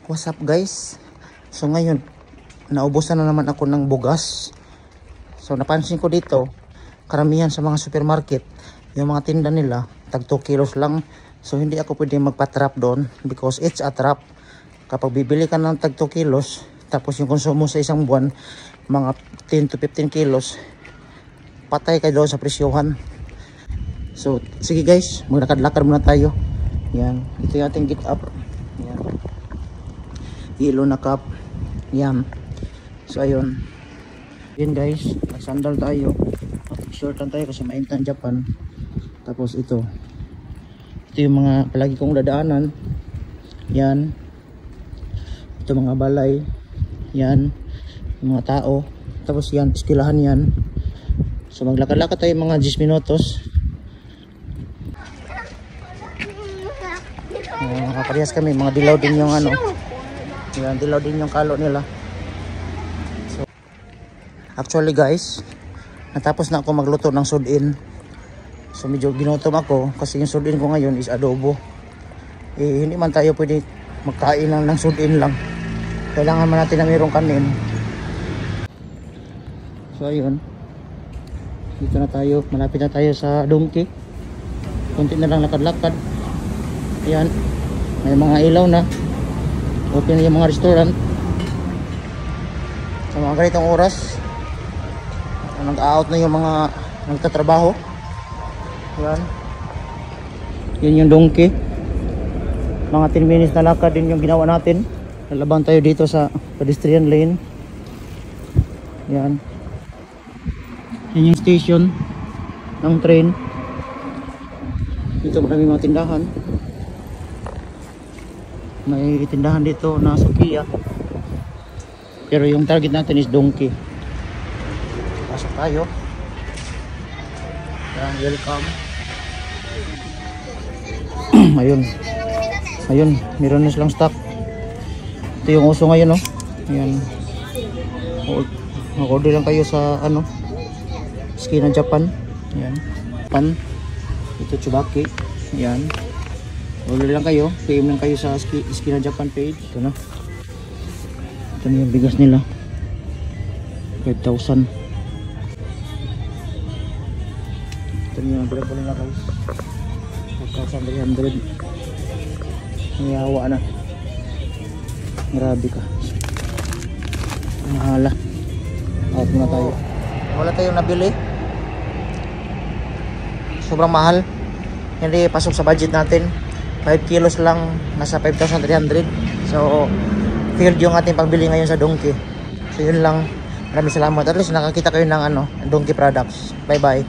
What's up guys? So ngayon, naubusan na naman ako ng bugas. So napansin ko dito, karamihan sa mga supermarket, yung mga tinda nila, tag 2 kilos lang. So hindi ako pwede magpa-trap doon because it's a trap. Kapag bibili ka ng tag 2 kilos, tapos yung konsumo sa isang buwan, mga 10 to 15 kilos, patay kayo doon sa presyohan. So sige guys, maglakad-lakad muna tayo. Yan, ito yung ating get up. Yan, yellow na cup. Yan, so ayun. Yan guys, nagsandal tayo, short lang tayo kasi mainit ang Japan. Tapos ito yung mga palagi kong dadaanan. Yan, ito mga balay. Yan, yung mga tao. Tapos yan, eskwelahan yan. So maglakad-lakad tayo mga 10 minutos. Nakaparehas kami, mga dilaw din yung ano. Yan, dilaw din yung kalo nila. So actually guys, natapos na ako magluto ng sudin. So medyo ginutom ako kasi yung sudin ko ngayon is adobo. Hindi man tayo pwede magkain lang ng sudin lang. Kailangan man natin na mayroong kanin. So ayun, dito na tayo, malapit na tayo sa Donkey. Kunti na lang lakad-lakad. Ayan, may mga ilaw na. Open na yung mga restaurant. Sa mga ganitong oras, nag-out na yung mga nagtatrabaho. Ayan, yun yung Donkey. Mga 10 minutes na lakad din yung ginawa natin. Lalabang tayo dito sa pedestrian lane. Ayan, yan yung station ng train. Dito marami mga tindahan. May tindahan dito na Sukiya, pero yung target natin is Donkey. Pasok tayo. Yan, welcome. Ayun, meron na silang stock. Ito yung uso ngayon, no? Ayan, mag-order lang kayo sa ano, Skin ng Japan. Ayan, pan. Ito Tsubaki. Ayan, order lang kayo, PM lang kayo sa Skin ng Japan page. Ito na. Ito na yung bigas nila, 5,000. Ito na yung available nila guys, 5,300. Mayawa na. Grabe ka, mahala. Out muna tayo. Wala tayong nabili, sobrang mahal. Hindi pasok sa budget natin. 5 kilos lang, nasa 5,300. So failed yung ating pagbili ngayon sa Donkey. So yun lang, maraming salamat. At least nakakita kayo ng ano, Donkey products. Bye bye.